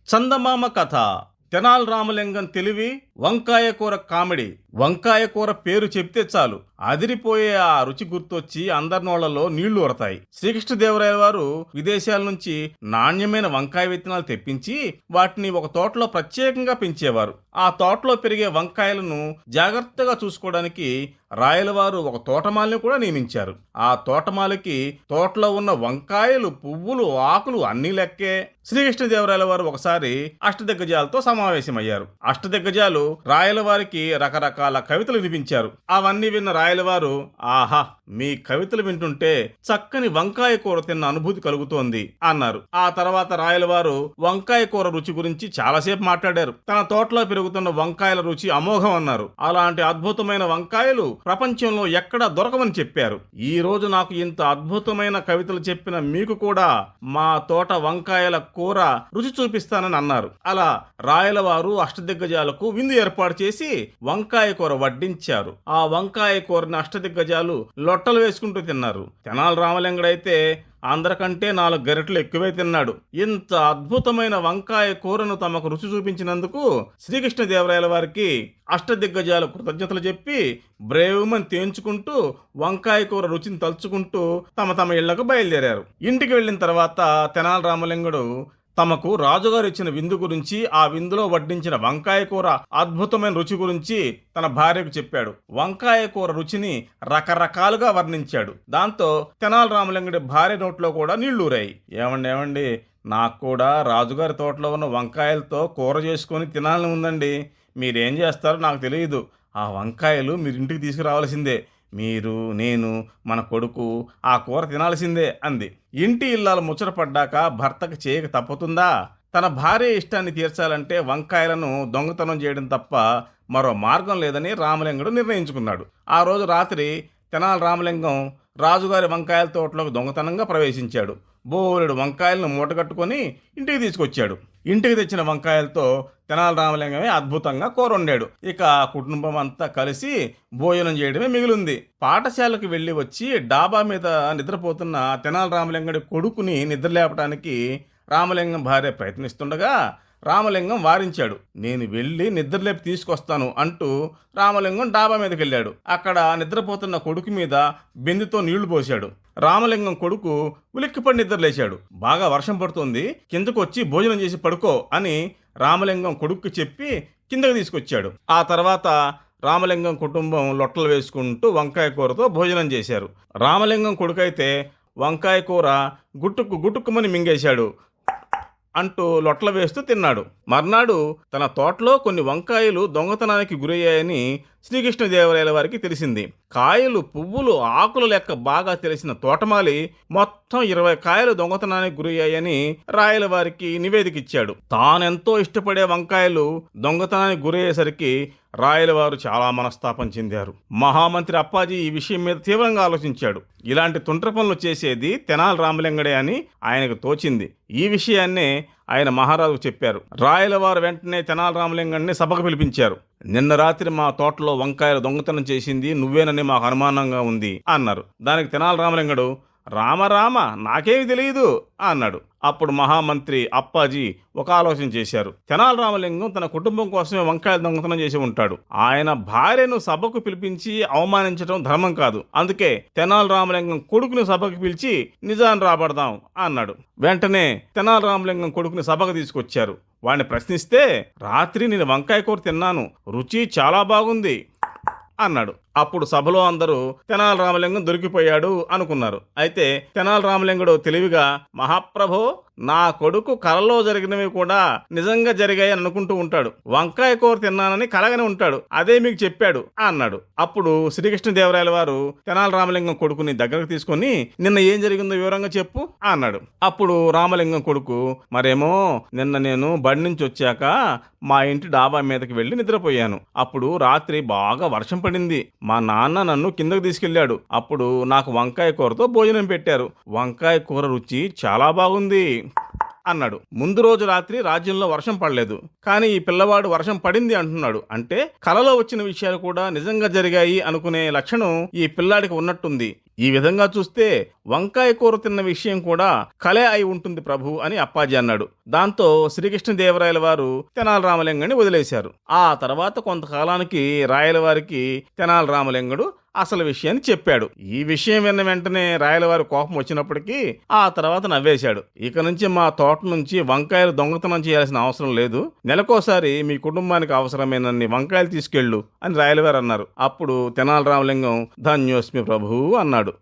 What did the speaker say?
చందమామ కథ. తెనాలి రామలింగం తెలివి, వంకాయ కూర కామెడీ. వంకాయ కూర పేరు చెప్తే చాలు అదిరిపోయే ఆ రుచి గుర్తొచ్చి అందరి నోళ్లలో నీళ్లు ఊరతాయి. శ్రీకృష్ణదేవరాయల వారు విదేశాల నుంచి నాణ్యమైన వంకాయ విత్తనాలు తెప్పించి వాటిని ఒక తోటలో ప్రత్యేకంగా పెంచేవారు. ఆ తోటలో పెరిగే వంకాయలను జాగ్రత్తగా చూసుకోవడానికి రాయలవారు ఒక తోటమాలిని కూడా నియమించారు. ఆ తోటమాలికి తోటలో ఉన్న వంకాయలు, పువ్వులు, ఆకులు అన్నీ లెక్కే. శ్రీకృష్ణదేవరాయల వారు ఒకసారి అష్టదిగ్గజాలతో సమావేశమయ్యారు. అష్టదిగ్గజాలు రాయలవారికి రకరకాల కవితలు వినిపించారు. అవన్నీ విన్న రాయలవారు, ఆహా, మీ కవితలు వింటుంటే చక్కని వంకాయ కూర తిన్న అనుభూతి కలుగుతోంది అన్నారు. ఆ తర్వాత రాయలవారు వంకాయ కూర రుచి గురించి చాలాసేపు మాట్లాడారు. తన తోటలో పెరుగుతున్న వంకాయల రుచి అమోఘం అన్నారు. అలాంటి అద్భుతమైన వంకాయలు ప్రపంచంలో ఎక్కడా దొరకవని చెప్పారు. ఈ రోజు నాకు ఇంత అద్భుతమైన కవితలు చెప్పిన మీకు కూడా మా తోట వంకాయల కూర రుచి చూపిస్తానని అన్నారు. అలా రాయలవారు అష్టదిగ్గజాలకు విందు ఏర్పాటు చేసి వంకాయ కూర వడ్డించారు. ఆ వంకాయ కూరని అష్టదిగ్గజాలు లొట్టలు వేసుకుంటూ తిన్నారు. తెనాలి రామలింగడైతే అందరికంటే 4 గరిటెలు ఎక్కువే తిన్నాడు. ఇంత అద్భుతమైన వంకాయ కూరను తమకు రుచి చూపించినందుకు శ్రీకృష్ణదేవరాయల వారికి అష్టదిగ్గజాలు కృతజ్ఞతలు చెప్పి బ్రేవుమని తేంచుకుంటూ వంకాయ కూర రుచిని తలుచుకుంటూ తమ ఇళ్లకు బయలుదేరారు. ఇంటికి వెళ్ళిన తర్వాత తెనాలి రామలింగుడు తమకు రాజుగారు ఇచ్చిన విందు గురించి, ఆ విందులో వడ్డించిన వంకాయ కూర అద్భుతమైన రుచి గురించి తన భార్యకు చెప్పాడు. వంకాయ కూర రుచిని రకరకాలుగా వర్ణించాడు. దాంతో తెనాలి రామలింగుడి భార్య నోట్లో కూడా నీళ్లూరాయి. ఏమండి, నాకు కూడా రాజుగారి తోటలో ఉన్న వంకాయలతో కూర చేసుకొని తినాలని ఉందండి. మీరేం చేస్తారో నాకు తెలియదు. ఆ వంకాయలు మీరు ఇంటికి తీసుకురావాల్సిందే. మీరు, నేను, మన కొడుకు ఆ కూర తినాల్సిందే అంది. ఇంటి ఇల్లాలు ముచ్చటపడ్డాక భర్తకు చేయక తప్పుతుందా? తన భార్య ఇష్టాన్ని తీర్చాలంటే వంకాయలను దొంగతనం చేయడం తప్ప మరో మార్గం లేదని రామలింగుడు నిర్ణయించుకున్నాడు. ఆ రోజు రాత్రి తెనాలి రామలింగం రాజుగారి వంకాయల తోటలోకి దొంగతనంగా ప్రవేశించాడు. బోలెడు వంకాయలను మూటగట్టుకొని ఇంటికి తీసుకొచ్చాడు. ఇంటికి తెచ్చిన వంకాయలతో తెనాలి రామలింగమే అద్భుతంగా కూర వండాడు. ఇక కుటుంబం అంతా కలిసి భోజనం చేయడమే మిగిలింది. పాఠశాలకు వెళ్ళి వచ్చి డాబా మీద నిద్రపోతున్న తెనాలి రామలింగుడి కొడుకుని నిద్రలేపడానికి రామలింగం భార్య ప్రయత్నిస్తుండగా రామలింగం వారించాడు. నేను వెళ్ళి నిద్రలేపి తీసుకొస్తాను అంటూ రామలింగం డాబా మీదకి వెళ్ళాడు. అక్కడ నిద్రపోతున్న కొడుకు మీద బిందెతో నీళ్లు పోశాడు. రామలింగం కొడుకు ఉలిక్కిపడి నిద్రలేశాడు. బాగా వర్షం పడుతుంది, కిందకు వచ్చి భోజనం చేసి పడుకో అని రామలింగం కొడుక్కి చెప్పి కిందకు తీసుకొచ్చాడు. ఆ తర్వాత రామలింగం కుటుంబం లొట్టలు వేసుకుంటూ వంకాయ కూరతో భోజనం చేశారు. రామలింగం కొడుకైతే వంకాయ కూర గుట్టుక్కుమని మింగేశాడు అంటూ లొట్టలు వేస్తూ తిన్నాడు. మర్నాడు తన తోటలో కొన్ని వంకాయలు దొంగతనానికి గురయ్యాయని శ్రీకృష్ణదేవరాయల వారికి తెలిసింది. కాయలు, పువ్వులు, ఆకులు లెక్క బాగా తెలిసిన తోటమాలి మొత్తం 20 కాయలు దొంగతనానికి గురయ్యాయని రాయల వారికి నివేదిక ఇచ్చాడు. తానెంతో ఇష్టపడే వంకాయలు దొంగతనానికి గురయ్యేసరికి రాయలవారు చాలా మనస్తాపం చెందారు. మహామంత్రి అప్పాజీ ఈ విషయం మీద తీవ్రంగా ఆలోచించాడు. ఇలాంటి తుంట్ర పనులు చేసేది తెనాలి రామలింగడే అని ఆయనకు తోచింది. ఈ విషయాన్నే ఆయన మహారాజుకు చెప్పారు. రాయలవారు వెంటనే తెనాలి రామలింగాన్ని సభకు పిలిపించారు. నిన్న రాత్రి మా తోటలో వంకాయలు దొంగతనం చేసింది నువ్వేనని మాకు అనుమానంగా ఉంది అన్నారు. దానికి తెనాలి రామలింగుడు, రామ నాకేమి తెలియదు అన్నాడు. అప్పుడు మహామంత్రి అప్పాజీ ఒక ఆలోచన చేశారు. తెనాలి రామలింగం తన కుటుంబం కోసమే వంకాయలు దొంగతనం చేసి ఉంటాడు. ఆయన భార్యను సభకు పిలిపించి అవమానించడం ధర్మం కాదు. అందుకే తెనాలి రామలింగం కొడుకుని సభకు పిలిచి నిజాన్ని రాబడదాం అన్నాడు. వెంటనే తెనాలి రామలింగం కొడుకుని సభకు తీసుకొచ్చారు. వాడిని ప్రశ్నిస్తే, రాత్రి నేను వంకాయ కూర తిన్నాను, రుచి చాలా బాగుంది అన్నాడు. అప్పుడు సభలో అందరూ తెనాలి రామలింగం దొరికిపోయాడు అనుకున్నారు. అయితే తెనాలి రామలింగుడు తెలివిగా, మహాప్రభో, నా కొడుకు కలలో జరిగినవి కూడా నిజంగా జరిగాయని అనుకుంటూ ఉంటాడు. వంకాయ కూర తిన్నానని కలగని ఉంటాడు. అదే మీకు చెప్పాడు అన్నాడు. అప్పుడు శ్రీకృష్ణదేవరాయల వారు తెనాలి రామలింగం కొడుకుని దగ్గరకు తీసుకొని, నిన్న ఏం జరిగిందో వివరంగా చెప్పు అన్నాడు. అప్పుడు రామలింగం కొడుకు, మరేమో నిన్న నేను బడి నుంచి వచ్చాక మా ఇంటి డాబా మీదకి వెళ్ళి నిద్రపోయాను. అప్పుడు రాత్రి బాగా వర్షం పడింది. మా నాన్న నన్ను కిందకు తీసుకెళ్లాడు. అప్పుడు నాకు వంకాయ కూరతో భోజనం పెట్టారు. వంకాయ కూర రుచి చాలా బాగుంది అన్నాడు. ముందు రోజు రాత్రి రాజ్యంలో వర్షం పడలేదు, కానీ ఈ పిల్లవాడు వర్షం పడింది అంటున్నాడు. అంటే కలలో వచ్చిన విషయాలు కూడా నిజంగా జరిగాయి అనుకునే లక్షణం ఈ పిల్లాడికి ఉన్నట్టుంది. ఈ విధంగా చూస్తే వంకాయ కూర తిన్న విషయం కూడా కలే అయి ఉంటుంది ప్రభు అని అప్పాజీ అన్నాడు. దాంతో శ్రీకృష్ణదేవరాయల వారు తెనాలి రామలింగడిని వదిలేశారు. ఆ తర్వాత కొంతకాలానికి రాయలవారికి తెనాలి రామలింగడు అసలు విషయాన్ని చెప్పాడు. ఈ విషయం విన్న వెంటనే రాయలవారి కోపం వచ్చినప్పటికీ ఆ తర్వాత నవ్వేశాడు. ఇక నుంచి మా తోట నుంచి వంకాయలు దొంగతనం చేయాల్సిన అవసరం లేదు, నెలకోసారి మీ కుటుంబానికి అవసరమైనన్ని వంకాయలు తీసుకెళ్ళు అని రాయలవారు అన్నారు. అప్పుడు తెనాలి రామలింగం ధన్యోస్మి ప్రభు అన్నాడు.